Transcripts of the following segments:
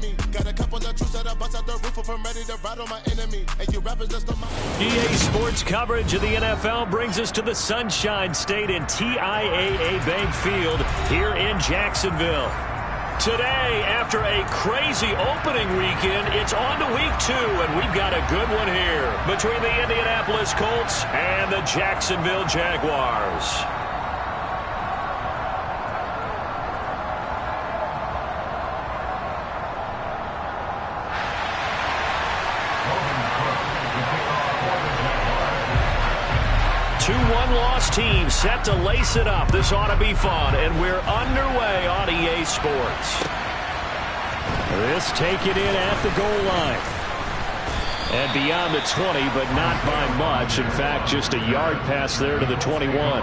me. Got a couple of troops that I bust out the roof if I'm ready to ride on my enemy. And you rappers just on my... EA Sports coverage of the NFL brings us to the Sunshine State in TIAA Bank Field here in Jacksonville. Today, after a crazy opening weekend, it's on to week 2, and we've got a good one here between the Indianapolis Colts and the Jacksonville Jaguars. Two one-loss teams set to lace it up. This ought to be fun, and we're underway on EA Sports. This taken in at the goal line. And beyond the 20, but not by much. In fact, just a yard pass there to the 21.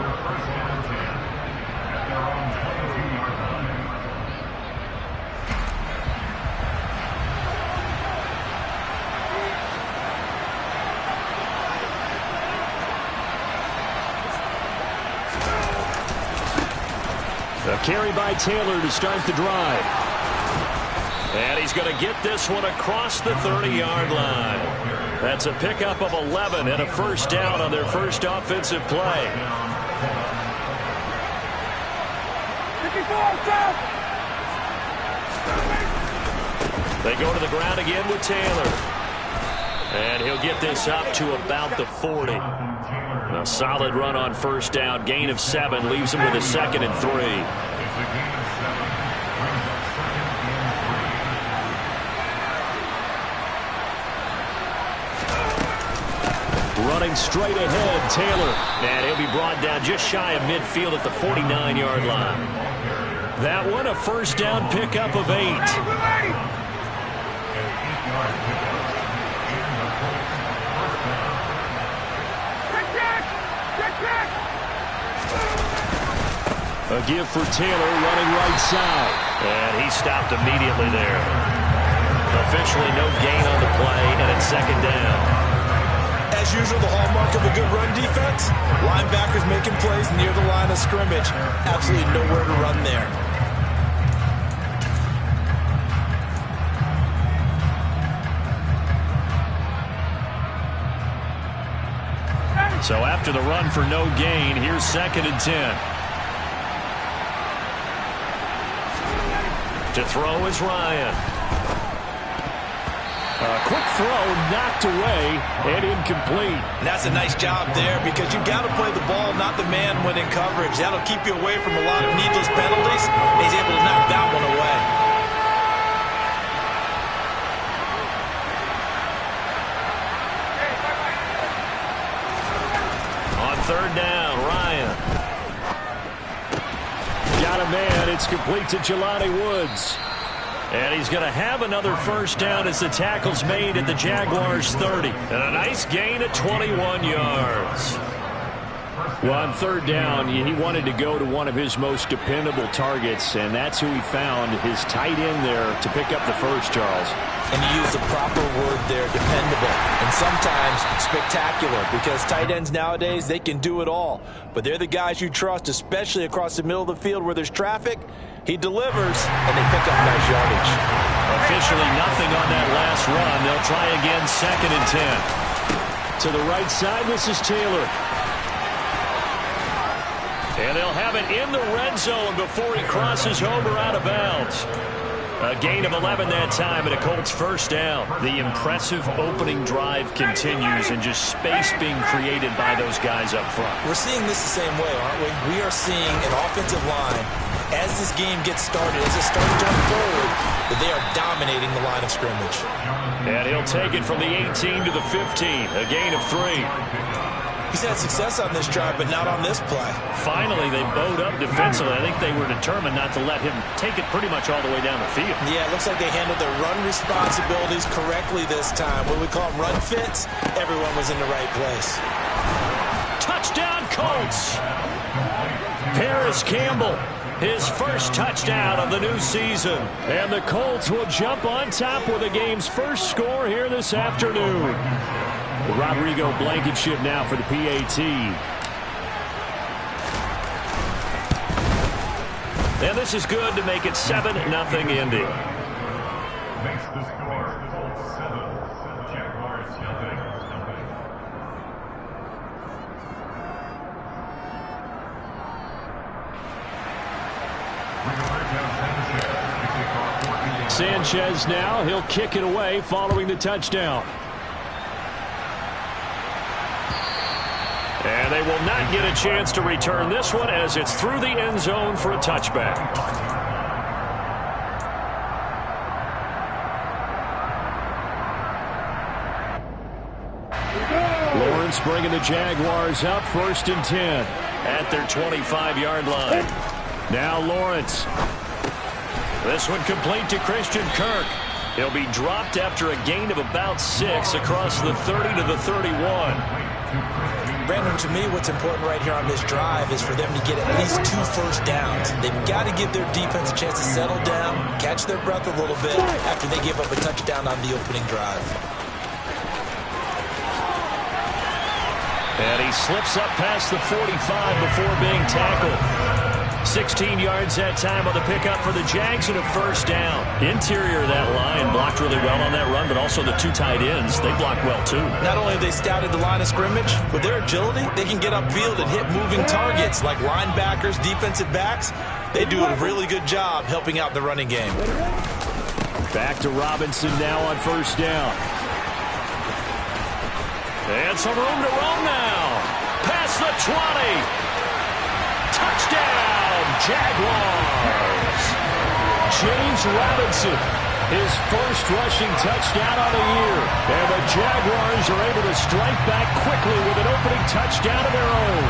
A carry by Taylor to start the drive. And he's going to get this one across the 30-yard line. That's a pickup of 11 and a first down on their first offensive play. They go to the ground again with Taylor. And he'll get this up to about the 40. A solid run on first down. Gain of 7 leaves him with a 2nd and 3. Running straight ahead, Taylor. And he'll be brought down just shy of midfield at the 49-yard line. That one a first down pickup of 8. A give for Taylor running right side. And he stopped immediately there. Officially no gain on the play, and it's 2nd down. As usual, the hallmark of a good run defense, linebackers making plays near the line of scrimmage. Absolutely nowhere to run there. So after the run for no gain, here's 2nd and 10. To throw is Ryan. A quick throw knocked away and incomplete. And that's a nice job there because you've got to play the ball, not the man when in coverage. That'll keep you away from a lot of needless penalties. And he's able to knock that one away. On 3rd down, Ryan. Got a man. It's complete to Jelani Woods. And he's going to have another first down as the tackle's made at the Jaguars' 30. And a nice gain of 21 yards. Well, on 3rd down, he wanted to go to one of his most dependable targets, and that's who he found, his tight end there, to pick up the first, Charles. And you use the proper word there, dependable, and sometimes spectacular, because tight ends nowadays, they can do it all. But they're the guys you trust, especially across the middle of the field where there's traffic. He delivers, and they pick up nice yardage. Officially nothing on that last run. They'll try again, 2nd and 10. To the right side, this is Taylor. And they'll have it in the red zone before he crosses over out of bounds. A gain of 11 that time and a Colts first down. The impressive opening drive continues and just space being created by those guys up front. We're seeing this the same way, aren't we? We are seeing an offensive line, as this game gets started, as it starts to unfold, that they are dominating the line of scrimmage. And he'll take it from the 18 to the 15. A gain of 3. He's had success on this drive, but not on this play. Finally, they bowed up defensively. I think they were determined not to let him take it pretty much all the way down the field. Yeah, it looks like they handled their run responsibilities correctly this time. What we call them run fits, everyone was in the right place. Touchdown, Colts! Paris Campbell, his first touchdown of the new season. And the Colts will jump on top with the game's first score here this afternoon. Rodrigo Blankenship now for the PAT. And this is good to make it 7-0 Indy. Makes the score 7. Jaguars nothing. Sanchez now, he'll kick it away following the touchdown. And they will not get a chance to return this one as it's through the end zone for a touchback. Lawrence bringing the Jaguars up 1st and 10 at their 25-yard line. Now Lawrence. This one complete to Christian Kirk. He'll be dropped after a gain of about 6 across the 30 to the 31. Brandon, to me, what's important right here on this drive is for them to get at least 2 first downs. They've got to give their defense a chance to settle down, catch their breath a little bit after they give up a touchdown on the opening drive. And he slips up past the 45 before being tackled. 16 yards that time on the pickup for the Jags and a first down. Interior of that line blocked really well on that run, but also the 2 tight ends, they blocked well too. Not only have they scouted the line of scrimmage, with their agility, they can get upfield and hit moving targets like linebackers, defensive backs. They do a really good job helping out the running game. Back to Robinson now on first down. And some room to roam now. Past the 20. Touchdown, Jaguars. James Robinson, his first rushing touchdown of the year. And the Jaguars are able to strike back quickly with an opening touchdown of their own.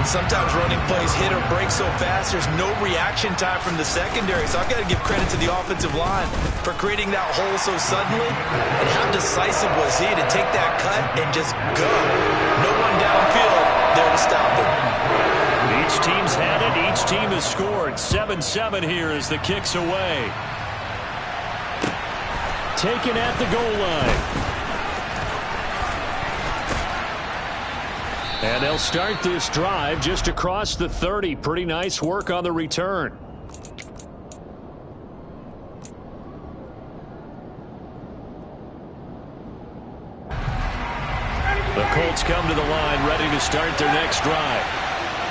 Sometimes running plays hit or break so fast, there's no reaction time from the secondary. So I've got to give credit to the offensive line for creating that hole so suddenly. And how decisive was he to take that cut and just go? No one downfield there to stop him. Each team's had it. Each team has scored. 7-7 here as the kick's away. Taken at the goal line. And they'll start this drive just across the 30. Pretty nice work on the return. The Colts come to the line ready to start their next drive.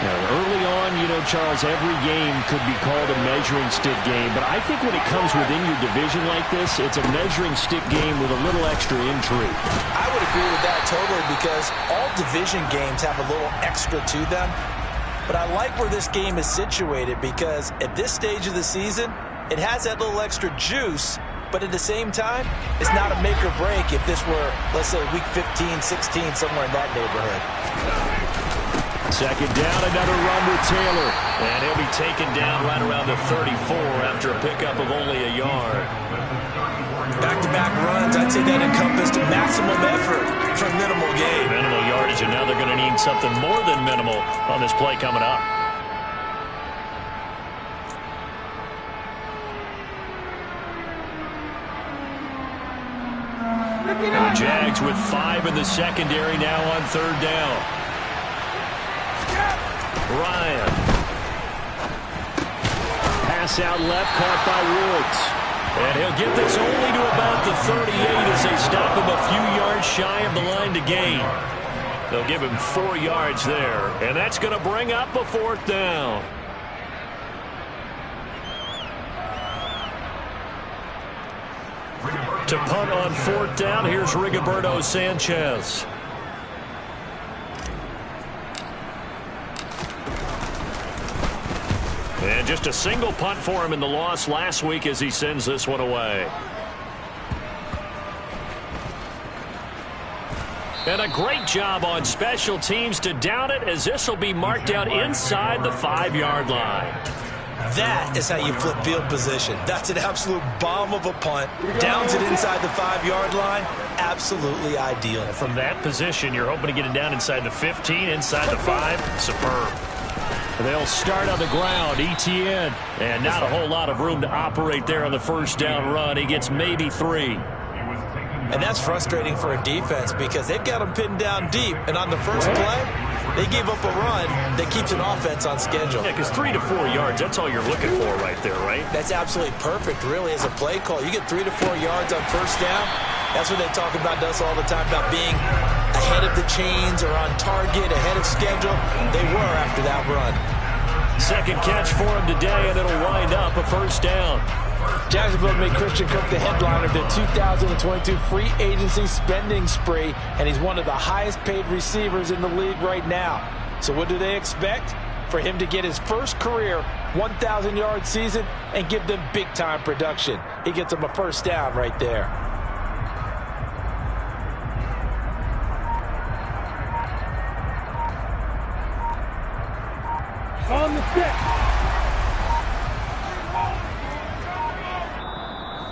Now, early on, you know, Charles, every game could be called a measuring stick game. But I think when it comes within your division like this, it's a measuring stick game with a little extra intrigue. I would agree with that totally because all division games have a little extra to them. But I like where this game is situated because at this stage of the season, it has that little extra juice. But at the same time, it's not a make or break if this were, let's say, week 15, 16, somewhere in that neighborhood. Second down, another run with Taylor. And he'll be taken down right around the 34 after a pickup of only a yard. Back-to-back runs, I'd say that encompassed maximum effort for minimal gain. Minimal yardage, and now they're going to need something more than minimal on this play coming up. The Jags with 5 in the secondary now on third down. Ryan. Pass out left, caught by Woods. And he'll get this only to about the 38 as they stop him a few yards shy of the line to gain. They'll give him 4 yards there. And that's going to bring up a fourth down. To punt on fourth down, here's Rigoberto Sanchez. And just a single punt for him in the loss last week as he sends this one away. And a great job on special teams to down it as this will be marked out inside the 5-yard line. That is how you flip field position. That's an absolute bomb of a punt. Downs it inside the 5-yard line. Absolutely ideal. From that position, you're hoping to get it down inside the 15, inside the 5. Superb. They'll start on the ground. ETN. And not a whole lot of room to operate there on the first down run. He gets maybe 3. And that's frustrating for a defense because they've got him pinned down deep. And on the first play, They gave up a run that keeps an offense on schedule. Yeah, because 3 to 4 yards, that's all you're looking for right there, right? That's absolutely perfect, really, as a play call. You get 3 to 4 yards on first down. That's what they talk about us all the time, about being ahead of the chains or on target, ahead of schedule. They were after that run. Second catch for him today, and it'll wind up a first down. Jacksonville made Christian Kirk the headliner of their 2022 free agency spending spree, and he's one of the highest paid receivers in the league right now. So what do they expect? For him to get his first career 1,000-yard season and give them big-time production. He gets them a first down right there. On the stick.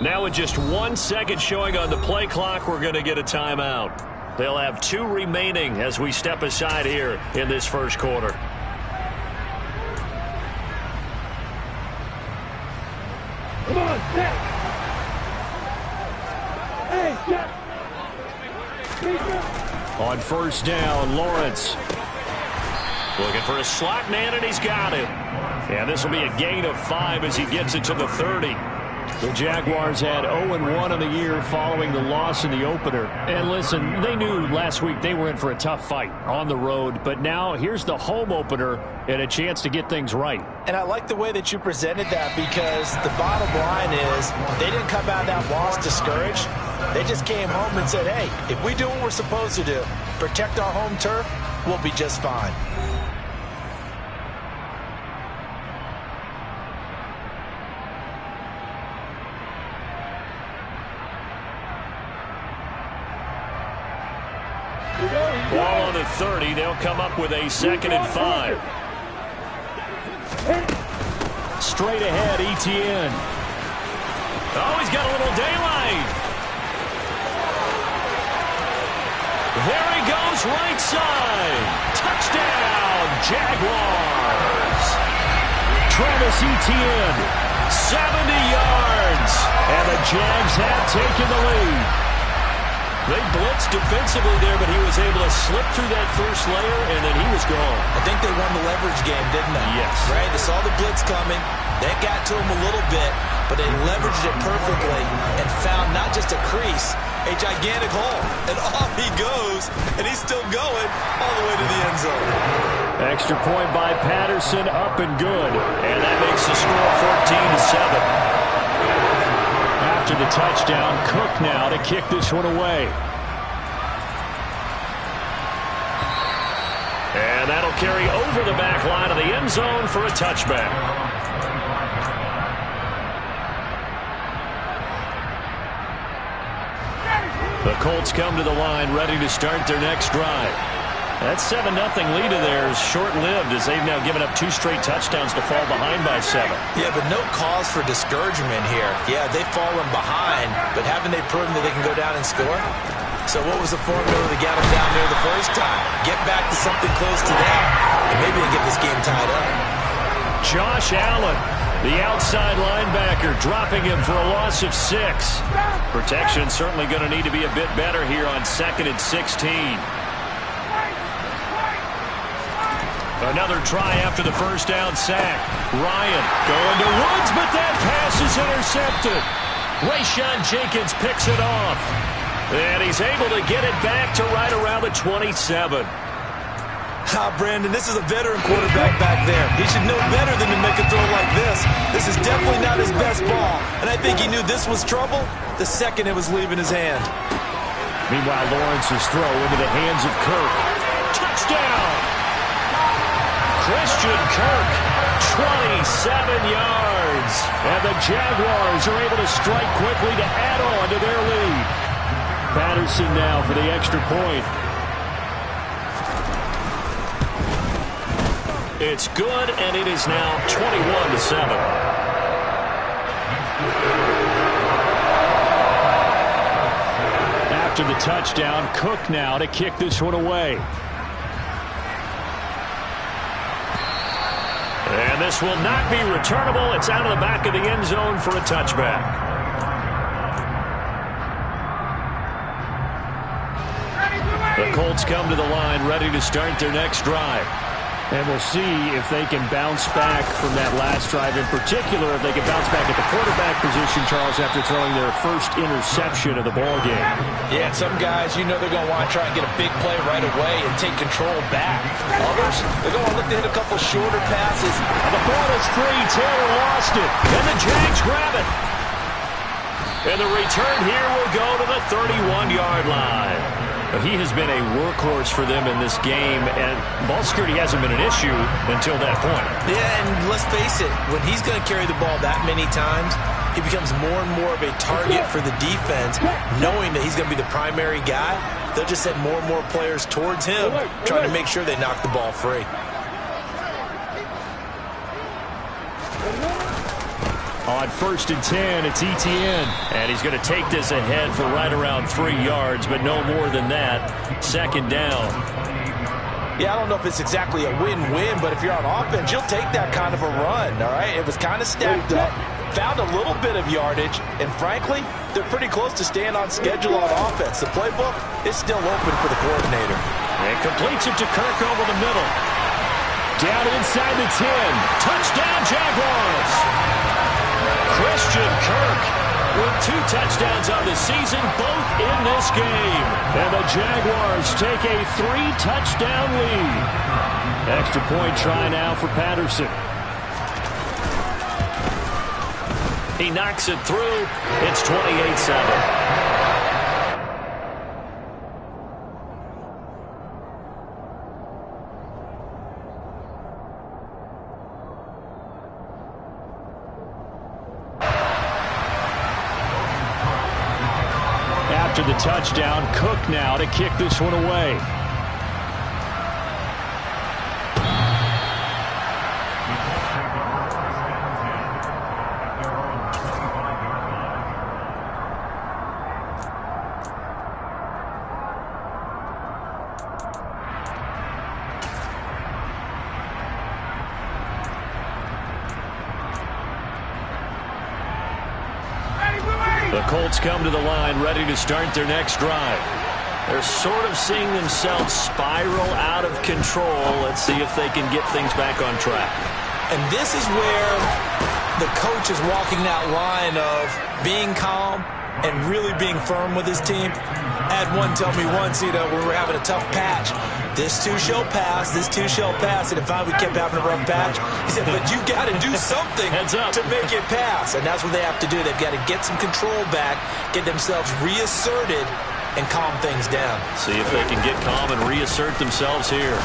Now with just 1 second showing on the play clock, we're going to get a timeout. They'll have 2 remaining as we step aside here in this first quarter. Come on, set. Hey, set. On first down, Lawrence. Looking for a slot man, and he's got it. And this will be a gain of 5 as he gets it to the 30. The Jaguars had 0-1 on the year following the loss in the opener. And listen, they knew last week they were in for a tough fight on the road. But now here's the home opener and a chance to get things right. And I like the way that you presented that, because the bottom line is they didn't come out of that loss discouraged. They just came home and said, hey, if we do what we're supposed to do, protect our home turf, we'll be just fine. Ball on the 30. They'll come up with a 2nd and 5. Straight ahead, Etienne. Oh, he's got a little daylight. There he goes, right side. Touchdown, Jaguars. Travis Etienne, 70 yards. And the Jags have taken the lead. They blitzed defensively there, but he was able to slip through that first layer, and then he was gone. I think they won the leverage game, didn't they? Yes. Right? They saw the blitz coming. That got to him a little bit, but they leveraged it perfectly and found not just a crease, a gigantic hole. And off he goes, and he's still going all the way to the end zone. Extra point by Patterson, up and good. And that makes the score 14-7. After the touchdown, Cook now to kick this one away. And that'll carry over the back line of the end zone for a touchback. The Colts come to the line ready to start their next drive. That 7-0 lead of theirs short-lived as they've now given up 2 straight touchdowns to fall behind by 7. Yeah, but no cause for discouragement here. Yeah, they've fallen behind, but haven't they proven that they can go down and score? So what was the formula that got them down there the first time? Get back to something close to that, and maybe they get this game tied up. Josh Allen, the outside linebacker, dropping him for a loss of 6. Protection certainly going to need to be a bit better here on 2nd and 16. Another try after the first down sack. Ryan going to Woods, but that pass is intercepted. Rayshon Jenkins picks it off. And he's able to get it back to right around the 27. Brandon, this is a veteran quarterback back there. He should know better than to make a throw like this. This is definitely not his best ball. And I think he knew this was trouble the second it was leaving his hand. Meanwhile, Lawrence's throw into the hands of Kirk. Touchdown! Christian Kirk, 27 yards. And the Jaguars are able to strike quickly to add on to their lead. Patterson now for the extra point. It's good, and it is now 21-7. After the touchdown, Cook now to kick this one away. And this will not be returnable. It's out of the back of the end zone for a touchback. The Colts come to the line, ready to start their next drive. And we'll see if they can bounce back from that last drive. In particular, if they can bounce back at the quarterback position, Charles, after throwing their first interception of the ballgame. Yeah, and some guys, you know they're going to want to try and get a big play right away and take control back. Others, they're going to look to hit a couple shorter passes. And the ball is free. Taylor lost it. And the Jags grab it. And the return here will go to the 31-yard line. He has been a workhorse for them in this game, and ball security hasn't been an issue until that point. Yeah, and let's face it, when he's going to carry the ball that many times, he becomes more and more of a target for the defense, knowing that he's going to be the primary guy. They'll just send more and more players towards him, trying to make sure they knock the ball free. On 1st and 10, it's Etienne. And he's going to take this ahead for right around 3 yards, but no more than that. 2nd down. Yeah, I don't know if it's exactly a win-win, but if you're on offense, you'll take that kind of a run, all right? It was kind of stacked up, found a little bit of yardage, and frankly, they're pretty close to staying on schedule on offense. The playbook is still open for the coordinator. And completes it to Kirk over the middle. Down inside the 10. Touchdown, Jaguars! Christian Kirk with 2 touchdowns on the season, both in this game. And the Jaguars take a 3-touchdown lead. Extra point try now for Patterson. He knocks it through. It's 28-7. After the touchdown, Cook now to kick this one away. The Colts come to the line, ready to start their next drive. They're sort of seeing themselves spiral out of control. Let's see if they can get things back on track. And this is where the coach is walking that line of being calm and really being firm with his team. I had one tell me once, when we were having a tough patch, this too shall pass, this too shall pass. And if we kept having a rough patch, he said, but you got to do something to make it pass. And that's what they have to do. They've got to get some control back, get themselves reasserted, and calm things down. See if they can get calm and reassert themselves here.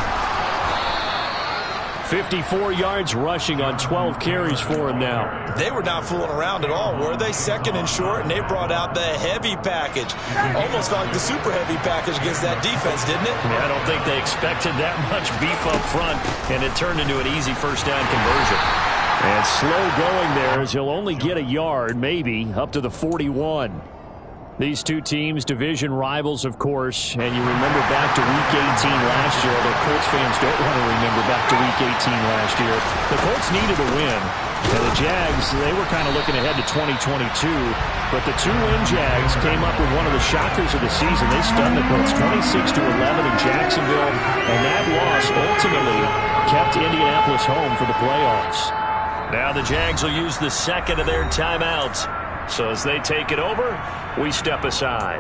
54 yards rushing on 12 carries for him now. They were not fooling around at all, were they? 2nd and short, and they brought out the heavy package. Almost felt like the super heavy package against that defense, didn't it? Yeah, I don't think they expected that much beef up front, and it turned into an easy 1st down conversion. And slow going there as he'll only get a yard, maybe, up to the 41. These two teams, division rivals, of course, and you remember back to Week 18 last year, although Colts fans don't want to remember back to Week 18 last year. The Colts needed a win, and the Jags, they were kind of looking ahead to 2022, but the 2-win Jags came up with one of the shockers of the season. They stunned the Colts 26-11 in Jacksonville, and that loss ultimately kept Indianapolis home for the playoffs. Now the Jags will use the 2nd of their timeouts. So as they take it over, we step aside.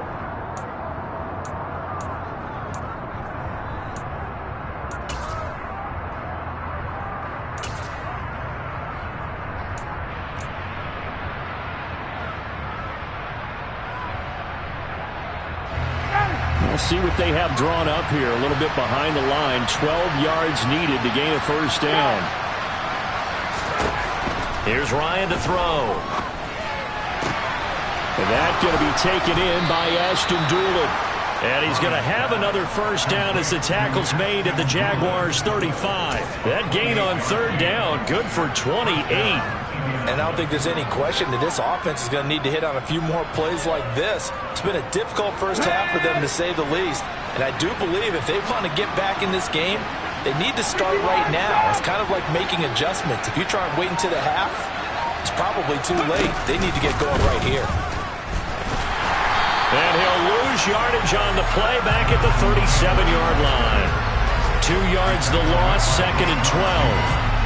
We'll see what they have drawn up here. A little bit behind the line. 12 yards needed to gain a 1st down. Here's Ryan to throw. And that's going to be taken in by Ashton Doolin. And he's going to have another 1st down as the tackle's made at the Jaguars' 35. That gain on 3rd down, good for 28. And I don't think there's any question that this offense is going to need to hit on a few more plays like this. It's been a difficult 1st half for them, to say the least. And I do believe if they want to get back in this game, they need to start right now. It's kind of like making adjustments. If you try and wait until the half, it's probably too late. They need to get going right here. And he'll lose yardage on the play back at the 37-yard line. 2 yards the loss, 2nd and 12.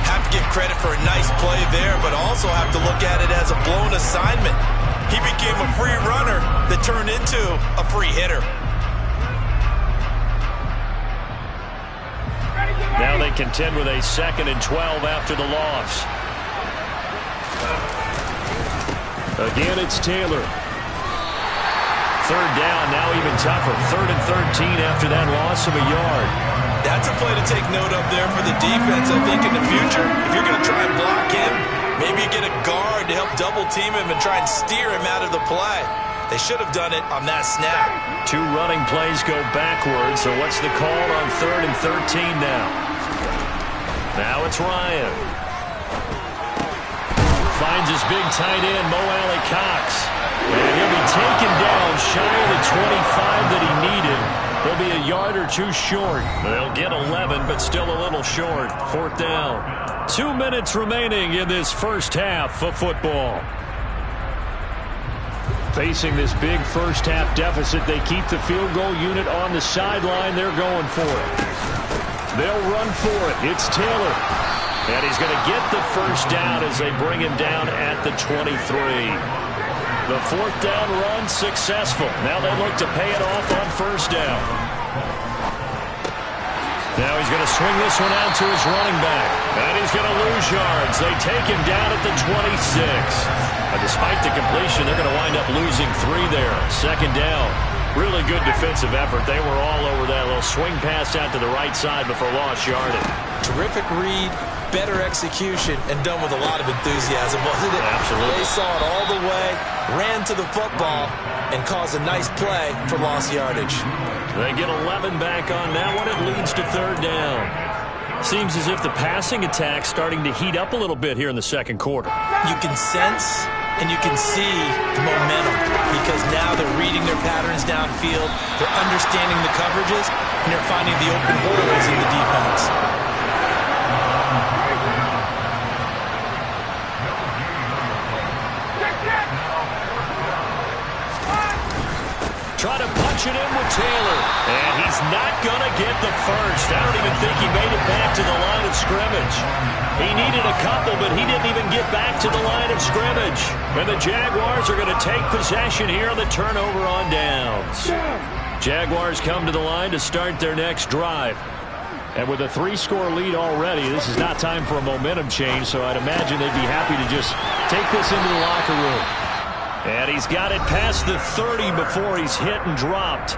Have to give credit for a nice play there, but also have to look at it as a blown assignment. He became a free runner that turned into a free hitter. Now they contend with a 2nd and 12 after the loss. Again, it's Taylor. 3rd down, now even tougher. 3rd and 13 after that loss of a yard. That's a play to take note of there for the defense, I think, in the future. If you're going to try and block him, maybe you get a guard to help double-team him and try and steer him out of the play. They should have done it on that snap. 2 running plays go backwards, so what's the call on 3rd and 13 now? Now it's Ryan. Finds his big tight end, Mo Alley-Cox. And he'll be taken down shy of the 25 that he needed. He'll be a yard or 2 short. They'll get 11, but still a little short. 4th down. 2 minutes remaining in this first half of football. Facing this big first half deficit, they keep the field goal unit on the sideline. They're going for it. They'll run for it. It's Taylor. And he's going to get the first down as they bring him down at the 23. The 4th down run successful. Now they look to pay it off on 1st down. Now he's going to swing this one out to his running back. And he's going to lose yards. They take him down at the 26. Despite the completion, they're going to wind up losing 3 there. 2nd down. Really good defensive effort. They were all over that little swing pass out to the right side before lost yardage. Terrific read, better execution, and done with a lot of enthusiasm, wasn't it? Absolutely. They saw it all the way, ran to the football, and caused a nice play for lost yardage. They get 11 back on that one. It leads to 3rd down. Seems as if the passing attack's starting to heat up a little bit here in the 2nd quarter. You can sense and you can see the momentum because now they're reading their patterns downfield, they're understanding the coverages, and they're finding the open holes in the defense. Try to punch it in with Taylor. And he's not going to get the first. I don't even think he made it back to the line of scrimmage. He needed a couple, but he didn't even get back to the line of scrimmage. And the Jaguars are going to take possession here on the turnover on downs. Jaguars come to the line to start their next drive. And with a 3-score lead already, this is not time for a momentum change, so I'd imagine they'd be happy to just take this into the locker room. And he's got it past the 30 before he's hit and dropped.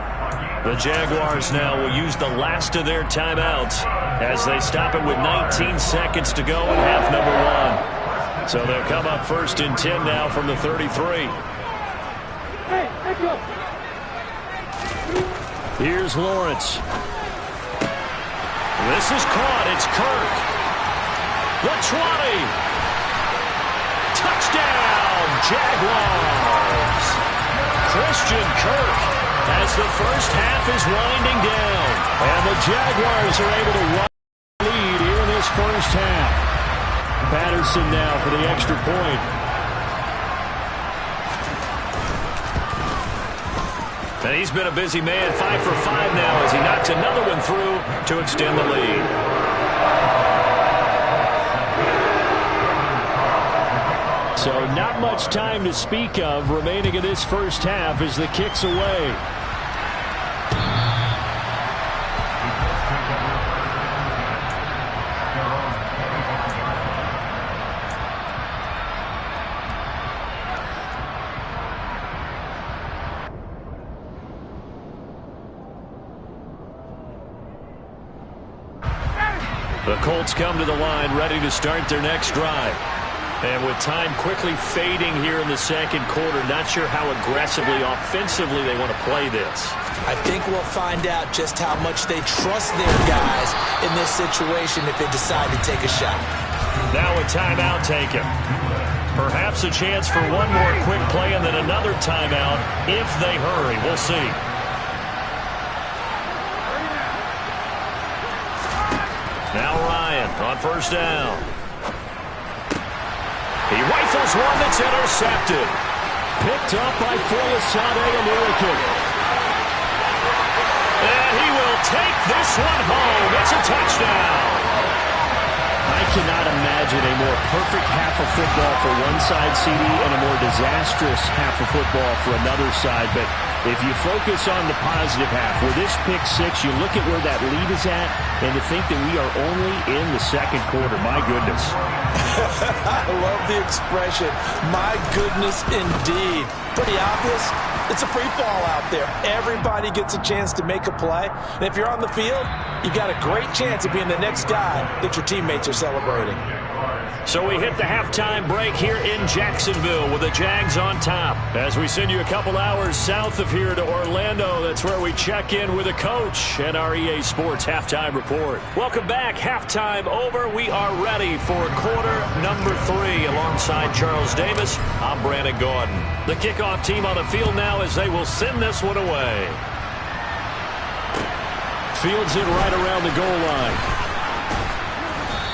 The Jaguars now will use the last of their timeouts as they stop it with 19 seconds to go in half number 1. So they'll come up 1st and 10 now from the 33. Here's Lawrence. This is caught. It's Kirk. The 20. Touchdown, Jaguars. Christian Kirk as the first half is winding down. And the Jaguars are able to run the lead here in this first half. Patterson now for the extra point. And he's been a busy man, 5 for 5 now as he knocks another one through to extend the lead. So not much time to speak of remaining in this first half as the kick's away. The Colts come to the line ready to start their next drive. And with time quickly fading here in the 2nd quarter, not sure how aggressively, offensively they want to play this. I think we'll find out just how much they trust their guys in this situation if they decide to take a shot. Now a timeout taken. Perhaps a chance for one more quick play and then another timeout if they hurry. We'll see. Now Ryan on 1st down. He rifles one that's intercepted. Picked up by Thaea08. will take this one home. It's a touchdown. I cannot imagine a more perfect half of football for one side, CD, and a more disastrous half of football for another side. But if you focus on the positive half, with this pick six, you look at where that lead is at, and to think that we are only in the second quarter. My goodness. I love the expression. My goodness, indeed. Pretty obvious. It's a free fall out there. Everybody gets a chance to make a play. And if you're on the field, you got a great chance of being the next guy that your teammates are celebrating. So we hit the halftime break here in Jacksonville with the Jags on top. As we send you a couple hours south of here to Orlando, that's where we check in with a coach and our EA Sports Halftime Report. Welcome back. Halftime over. We are ready for quarter number 3 alongside Charles Davis. I'm Brandon Gordon. The kickoff team on the field now as they will send this one away. Fields it right around the goal line.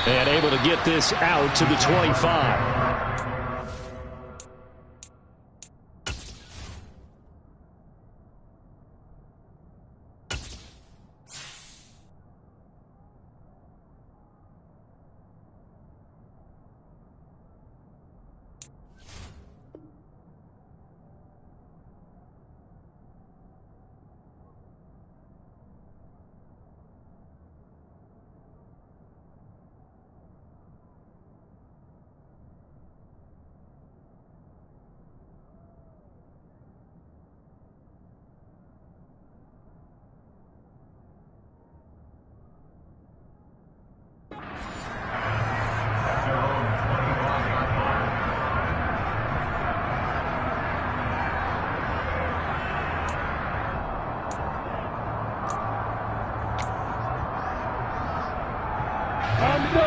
And able to get this out to the 25.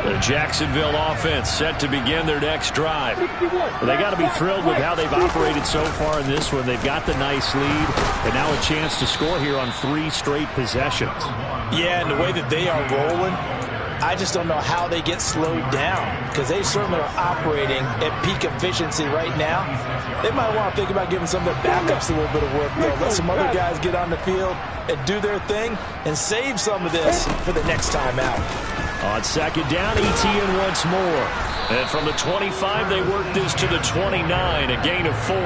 The Jacksonville offense set to begin their next drive. Well, they got to be thrilled with how they've operated so far in this one. They've got the nice lead, and now a chance to score here on 3 straight possessions. Yeah, and the way that they are rolling, I just don't know how they get slowed down, because they certainly are operating at peak efficiency right now. They might want to think about giving some of their backups a little bit of work, though. Let some other guys get on the field and do their thing and save some of this for the next time out. On second down, ETN once more. And from the 25, they work this to the 29, a gain of 4.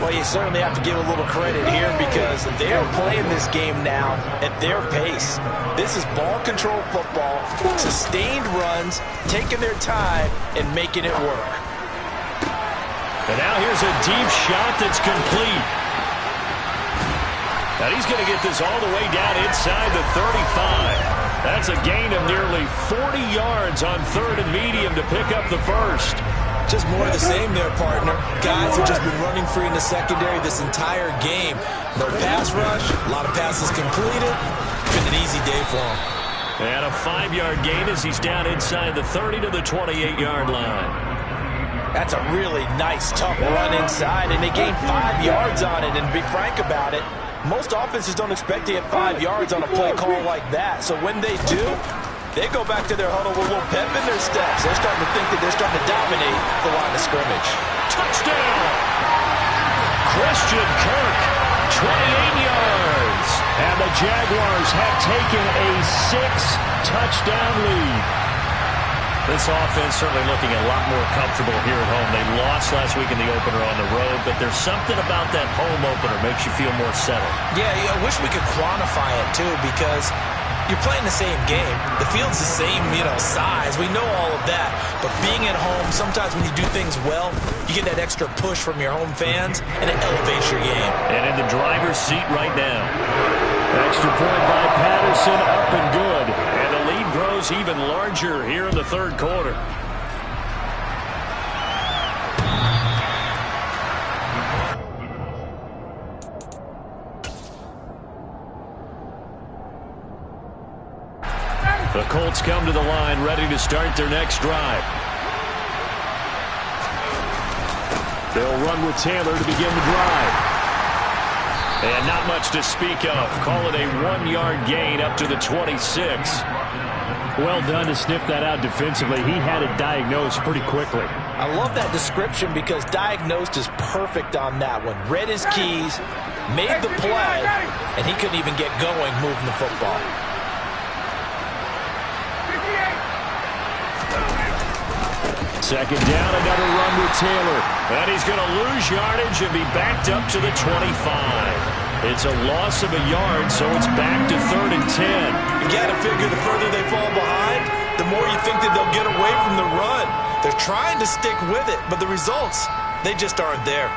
Well, you certainly have to give a little credit here because they are playing this game now at their pace. This is ball control football, sustained runs, taking their time and making it work. And now here's a deep shot that's complete. And he's going to get this all the way down inside the 35. That's a gain of nearly 40 yards on 3rd and medium to pick up the first. Just more of the same there, partner. Guys have just been running free in the secondary this entire game. No pass rush, a lot of passes completed. Been an easy day for them. And a 5-yard gain as he's down inside the 30 to the 28-yard line. That's a really nice, tough run inside, and they gained 5 yards on it. And to be frank about it, most offenses don't expect to get 5 yards on a play call like that. So when they do, they go back to their huddle with a little pep in their steps. They're starting to think that they're starting to dominate the line of scrimmage. Touchdown! Christian Kirk, 28 yards. And the Jaguars have taken a 6-touchdown lead. This offense certainly looking a lot more comfortable here at home. They lost last week in the opener on the road, but there's something about that home opener makes you feel more settled. Yeah, I wish we could quantify it, too, because you're playing the same game. The field's the same, size. We know all of that. But being at home, sometimes when you do things well, you get that extra push from your home fans, and it elevates your game. And in the driver's seat right now. Extra point by Patterson, up and good. And the lead grows even larger here in the 3rd quarter. The Colts come to the line, ready to start their next drive. They'll run with Taylor to begin the drive. And not much to speak of. Call it a 1-yard gain up to the 26. Well done to sniff that out defensively. He had it diagnosed pretty quickly. I love that description because diagnosed is perfect on that one. Read his keys, made the play, and he couldn't even get going moving the football. Second down, another run with Taylor. And he's going to lose yardage and be backed up to the 25. It's a loss of a yard, so it's back to 3rd and 10. You got to figure the further they fall behind, the more you think that they'll get away from the run. They're trying to stick with it, but the results, they just aren't there.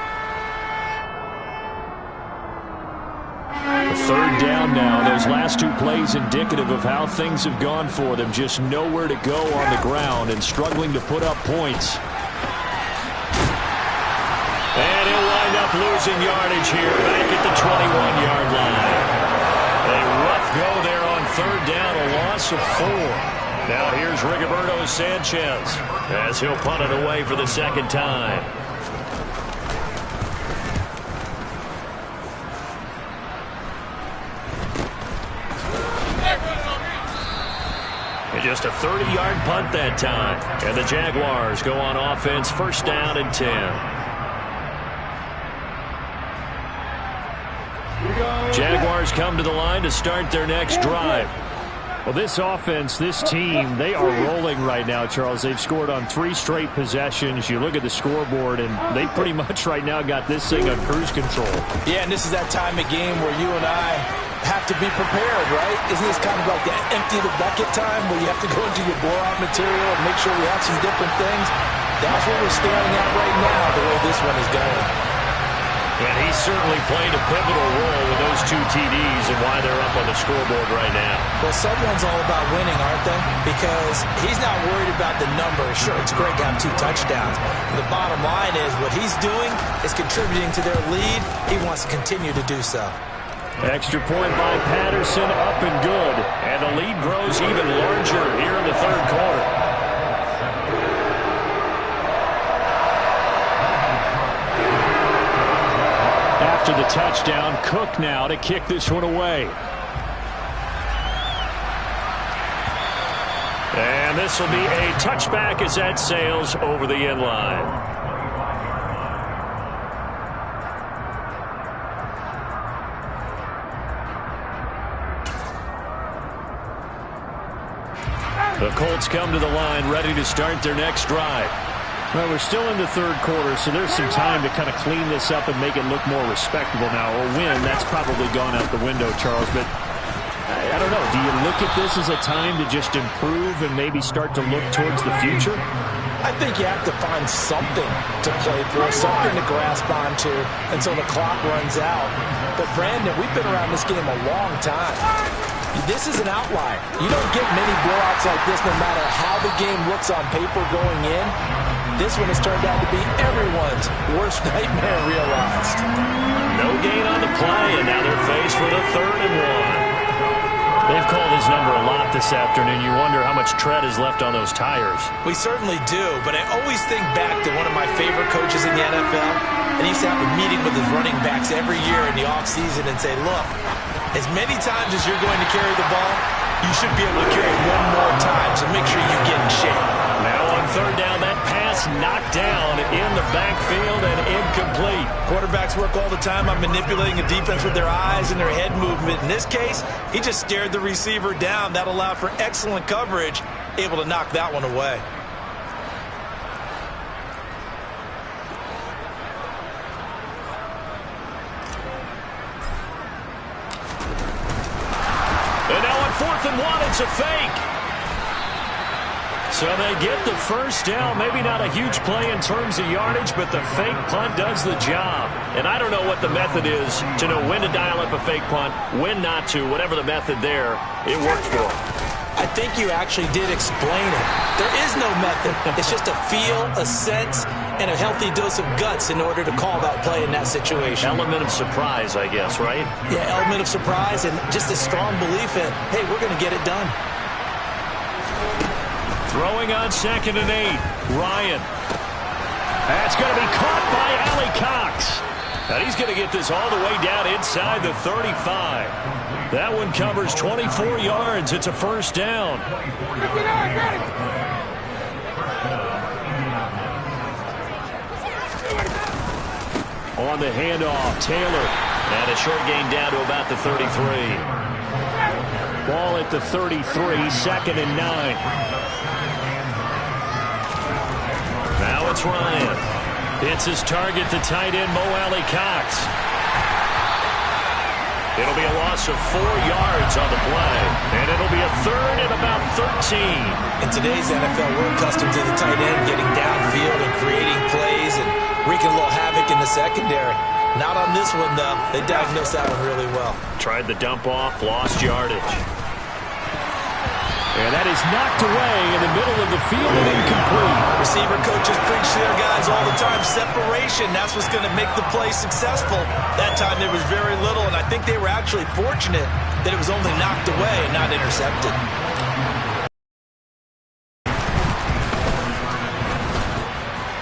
Third down now. Those last two plays indicative of how things have gone for them. Just nowhere to go on the ground and struggling to put up points. And he'll wind up losing yardage here back at the 21-yard line. A rough go there on third down, a loss of 4. Now here's Rigoberto Sanchez as he'll punt it away for the second time. Just a 30-yard punt that time. And the Jaguars go on offense, first down and 10. Jaguars come to the line to start their next drive. Well, this offense, this team, they are rolling right now, Charles. They've scored on 3 straight possessions. You look at the scoreboard, and they pretty much right now got this thing on cruise control. Yeah, and this is that time of game where you and I have to be prepared, right? Isn't this kind of like that empty the bucket time where you have to go into your blowout material and make sure we have some different things? That's what we're staring at right now, the way this one is going. And he certainly played a pivotal role with those 2 TDs and why they're up on the scoreboard right now. Well, someone's all about winning, aren't they? Because he's not worried about the number. Sure, it's great to have 2 touchdowns. But the bottom line is what he's doing is contributing to their lead. He wants to continue to do so. Extra point by Patterson, up and good. And the lead grows even larger here in the third quarter. After the touchdown, Cook now to kick this one away. And this will be a touchback as that sails over the end line. The Colts come to the line ready to start their next drive. Well, we're still in the third quarter, so there's some time to kind of clean this up and make it look more respectable now. Or win, that's probably gone out the window, Charles. But I don't know. Do you look at this as a time to just improve and maybe start to look towards the future? I think you have to find something to play for, something to grasp onto until the clock runs out. But, Brandon, we've been around this game a long time. This is an outlier. You don't get many blowouts like this no matter how the game looks on paper going in. This one has turned out to be everyone's worst nightmare realized. No gain on the play, and now they're faced with a 3rd and 1. They've called his number a lot this afternoon. You wonder how much tread is left on those tires. We certainly do, but I always think back to one of my favorite coaches in the NFL, and he used to have a meeting with his running backs every year in the offseason and say, look, as many times as you're going to carry the ball, you should be able to carry it one more time, so make sure you get in shape. Now on third down, that pass knocked down in the backfield and incomplete. Quarterbacks work all the time on manipulating a defense with their eyes and their head movement. In this case, he just stared the receiver down. That allowed for excellent coverage, able to knock that one away. And now on 4th and 1, it's a fake. So they get the first down. Maybe not a huge play in terms of yardage, but the fake punt does the job. And I don't know what the method is to know when to dial up a fake punt, when not to. Whatever the method there, it worked for them. I think you actually did explain it. There is no method. It's just a feel, a sense, and a healthy dose of guts in order to call that play in that situation. Element of surprise, I guess, right? Yeah, element of surprise and just a strong belief in, hey, we're going to get it done. Throwing on 2nd and 8. Ryan. That's going to be caught by Allie Cox. And he's going to get this all the way down inside the 35. That one covers 24 yards. It's a first down. On the handoff, Taylor. And a short gain down to about the 33. Ball at the 33, second and 9. Now it's Ryan. It's his target, the tight end, Mo Alley-Cox. It'll be a loss of 4 yards on the play. And it'll be a third and about 13. In today's NFL, we're accustomed to the tight end getting downfield and creating plays and wreaking a little havoc in the secondary. Not on this one, though. They diagnosed that one really well. Tried the dump off, lost yardage. And that is knocked away in the middle of the field and incomplete. Receiver coaches preach to their guys all the time. Separation, that's what's going to make the play successful. That time there was very little, and I think they were actually fortunate that it was only knocked away and not intercepted.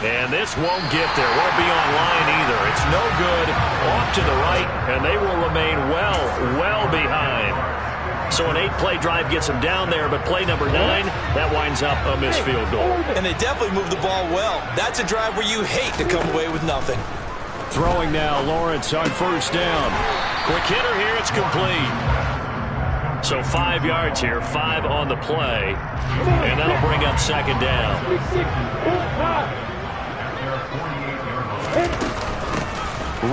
And this won't get there. Won't be online either. It's no good. Off to the right, and they will remain well behind. So an 8-play drive gets them down there, but play number 9, that winds up a missed field goal. And they definitely moved the ball well. That's a drive where you hate to come away with nothing. Throwing now, Lawrence on first down. Quick hitter here, it's complete. So 5 yards here, 5 on the play, and that'll bring up second down.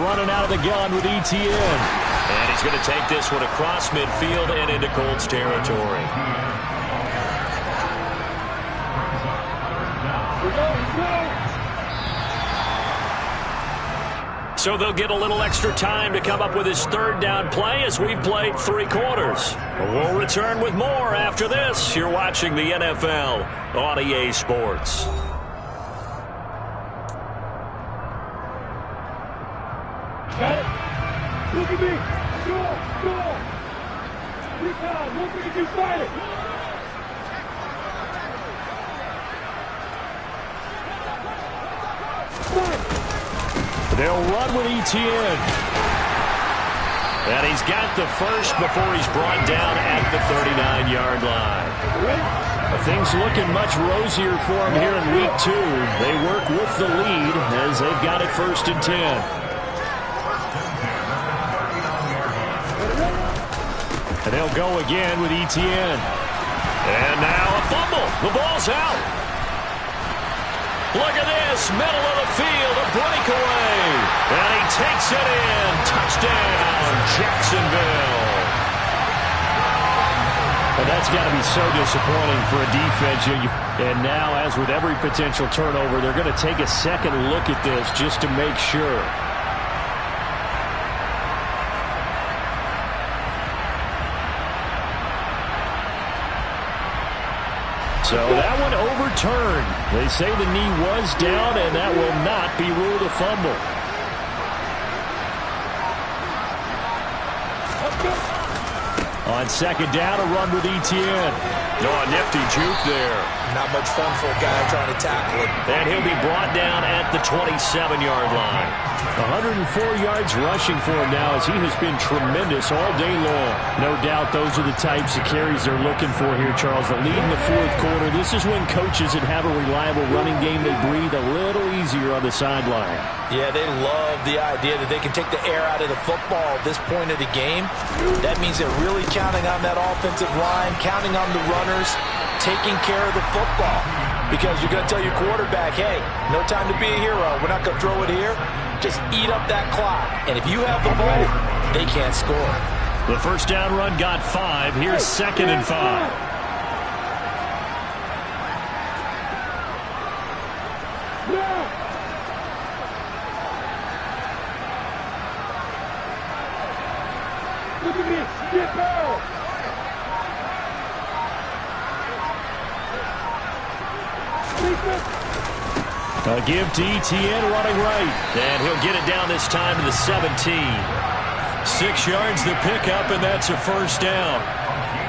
Running out of the gun with ETN. And he's going to take this one across midfield and into Colts territory. So they'll get a little extra time to come up with his third down play as we've played 3 quarters. We'll return with more after this. You're watching the NFL on EA Sports. Got it. Look at me. Go. Recon, look at you fight it. They'll run with ETN. And he's got the first before he's brought down at the 39-yard line. Things looking much rosier for him here in week 2. They work with the lead as they've got it first and 10. And they'll go again with ETN. And now a fumble. The ball's out. Look at this. Middle of the field. A breakaway. And he takes it in. Touchdown, Jacksonville. And that's got to be so disappointing for a defense. And now, as with every potential turnover, they're going to take a second look at this just to make sure. So that one overturned. They say the knee was down, and that will not be ruled a fumble. On second down, a run with ETN. Oh, a nifty juke there. Not much fun for a guy trying to tackle it. And he'll be brought down at the 27-yard line. 104 yards rushing for him now as he has been tremendous all day long. No doubt those are the types of carries they're looking for here, Charles. The lead in the fourth quarter. This is when coaches that have a reliable running game, they breathe a little easier on the sideline. Yeah, they love the idea that they can take the air out of the football at this point of the game. That means they're really counting on that offensive line, counting on the runners, taking care of the football. Because you're going to tell your quarterback, hey, no time to be a hero. We're not going to throw it here. Just eat up that clock. And if you have the ball, they can't score. The first down run got 5. Here's second and 5. Look at me. Skip out. A give to ETN running right. And he'll get it down this time to the 17. 6 yards the pickup, and that's a first down.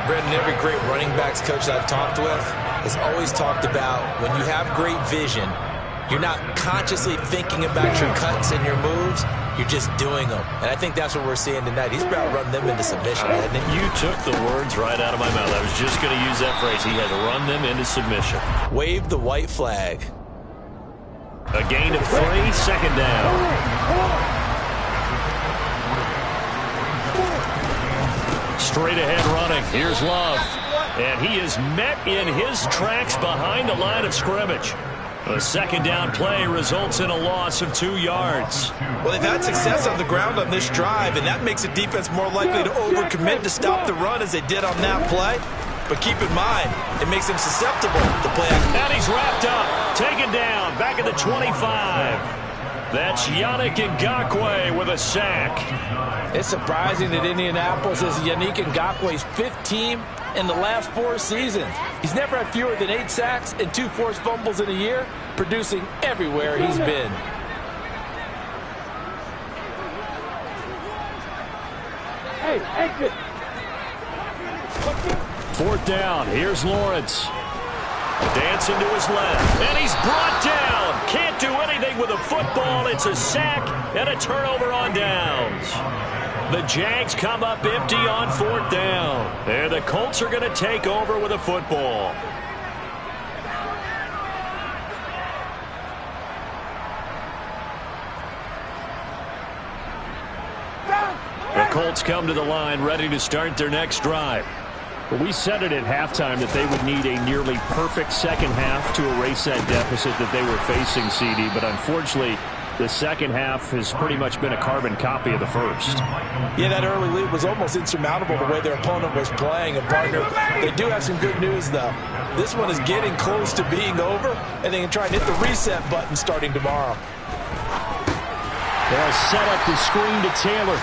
Brendan, every great running backs coach I've talked with has always talked about when you have great vision, You're not consciously thinking about your cuts and your moves. You're just doing them. And I think that's what we're seeing tonight. He's about to run them into submission, hasn't he? You took the words right out of my mouth. I was just going to use that phrase. He had to run them into submission. Wave the white flag. A gain of 3, second down. Straight ahead running. Here's Love. And he is met in his tracks behind the line of scrimmage. A second down play results in a loss of 2 yards. Well, they've had success on the ground on this drive, and that makes the defense more likely to overcommit to stop the run as they did on that play. But keep in mind, it makes them susceptible to play action. And he's wrapped up, taken down, back at the 25. That's Yannick Ngakoue with a sack. It's surprising that Indianapolis is Yannick Ngakoue's 5th team in the last 4 seasons. He's never had fewer than 8 sacks and 2 forced fumbles in a year, producing everywhere he's been. Hey, exit! 4th down, here's Lawrence. Dancing to his left, and he's brought down. Can't do anything with a football. It's a sack and a turnover on downs. The Jags come up empty on 4th down. And the Colts are going to take over with a football. The Colts come to the line ready to start their next drive. Well, we said it at halftime that they would need a nearly perfect second half to erase that deficit that they were facing, CD. But unfortunately, the second half has pretty much been a carbon copy of the first. Yeah, that early lead was almost insurmountable the way their opponent was playing. And, partner, they do have some good news, though. This one is getting close to being over, and they can try and hit the reset button starting tomorrow. They'll set up the screen to Taylor.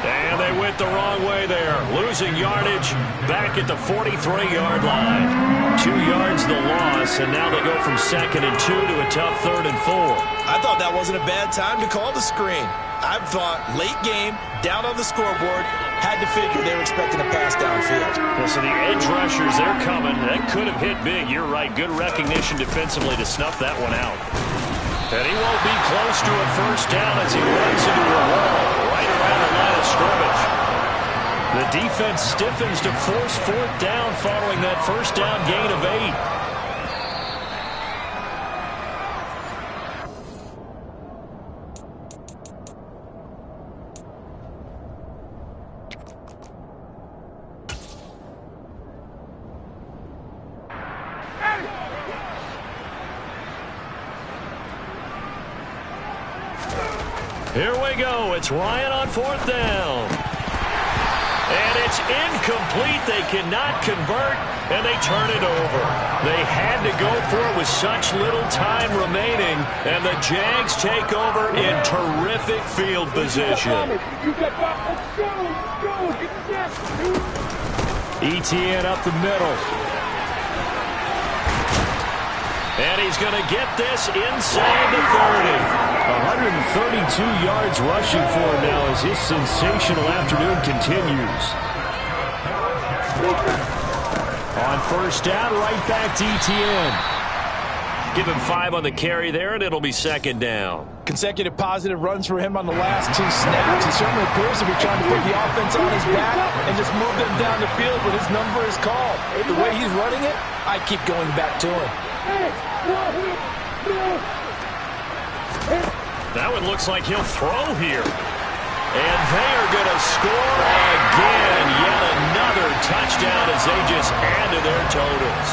And they went the wrong way there. Losing yardage back at the 43-yard line. 2 yards the loss, and now they go from 2nd and 2 to a tough 3rd and 4. I thought that wasn't a bad time to call the screen. I thought late game, down on the scoreboard, had to figure they were expecting a pass downfield. Well, so the edge rushers, they're coming. That could have hit big. You're right. Good recognition defensively to snuff that one out. And he won't be close to a first down as he runs into a wall right around the line of scrimmage. The defense stiffens to force 4th down following that first down gain of 8. Here we go. It's Ryan on 4th down. And it's incomplete. They cannot convert, and they turn it over. They had to go for it with such little time remaining, and the Jags take over in terrific field position. Etienne up the middle. And he's going to get this inside the 30. 132 yards rushing for him now as his sensational afternoon continues. On first down, right back to Etienne. Give him 5 on the carry there, and it'll be 2nd down. Consecutive positive runs for him on the last 2 snaps. He certainly appears to be trying to put the offense on his back and just move them down the field when his number is called. The way he's running it, I keep going back to him. That one looks like he'll throw here. And they are going to score again. Yet another touchdown as they just add to their totals.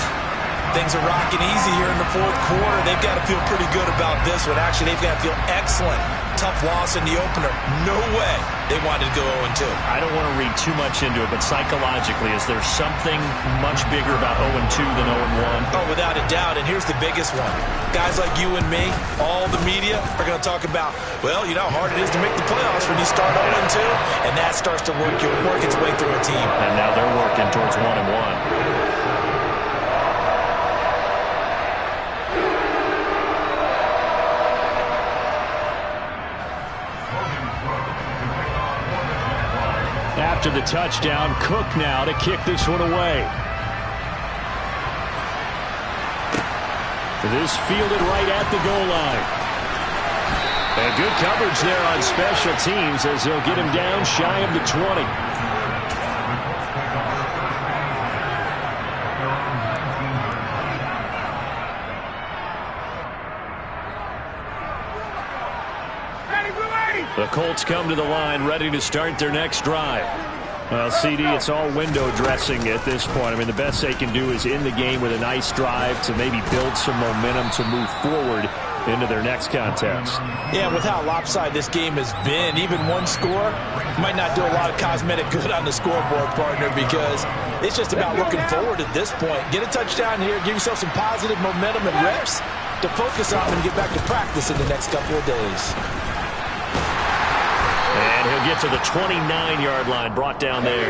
Things are rocking easy here in the 4th quarter. They've got to feel pretty good about this one. Actually, they've got to feel excellent. Tough loss in the opener. No way they wanted to go 0-2. I don't want to read too much into it, but psychologically, is there something much bigger about 0-2 than 0-1? Oh, without a doubt, and here's the biggest one. Guys like you and me, all the media, are going to talk about, well, you know how hard it is to make the playoffs when you start 0-2, and that starts to work its way through a team. And now they're working towards 1-1. After the touchdown, Cook now to kick this one away. This fielded right at the goal line. And good coverage there on special teams as they'll get him down shy of the 20. The Colts come to the line ready to start their next drive. Well, CD, it's all window dressing at this point. I mean, the best they can do is in the game with a nice drive to maybe build some momentum to move forward into their next contest. Yeah, with how lopsided this game has been, even one score might not do a lot of cosmetic good on the scoreboard, partner, because it's just about looking forward at this point. Get a touchdown here, give yourself some positive momentum and reps to focus on and get back to practice in the next couple of days. And he'll get to the 29-yard line, brought down there.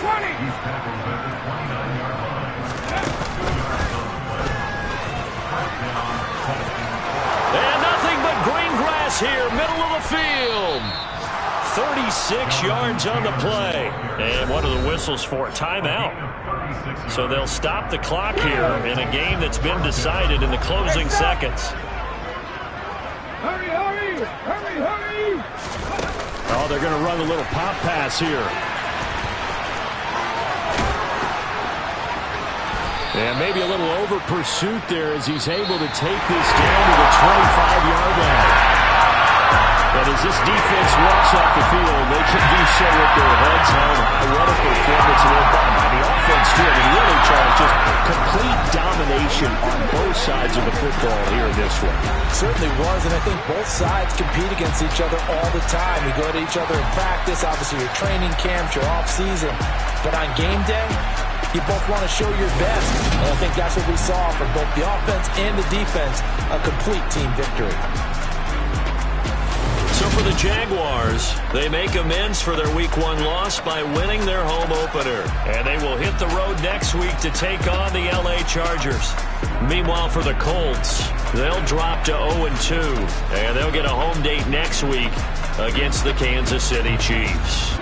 20. And nothing but green grass here, middle of the field. 36 yards on the play. And what are the whistles for? Timeout. So they'll stop the clock here in a game that's been decided in the closing seconds. Hurry, hurry, hurry, hurry. Oh, they're going to run a little pop pass here. And maybe a little over pursuit there as he's able to take this down to the 25-yard line. But as this defense walks off the field, they can do so with their heads held high. What a performance by the offense, too. I mean, really, Charles, just complete domination on both sides of the football here in this one. Certainly was, and I think both sides compete against each other all the time. You go to each other in practice, obviously your training camps, your off-season. But on game day, you both want to show your best. And I think that's what we saw from both the offense and the defense, a complete team victory. So for the Jaguars, they make amends for their Week 1 loss by winning their home opener. And they will hit the road next week to take on the LA Chargers. Meanwhile, for the Colts, they'll drop to 0-2. And they'll get a home date next week against the Kansas City Chiefs.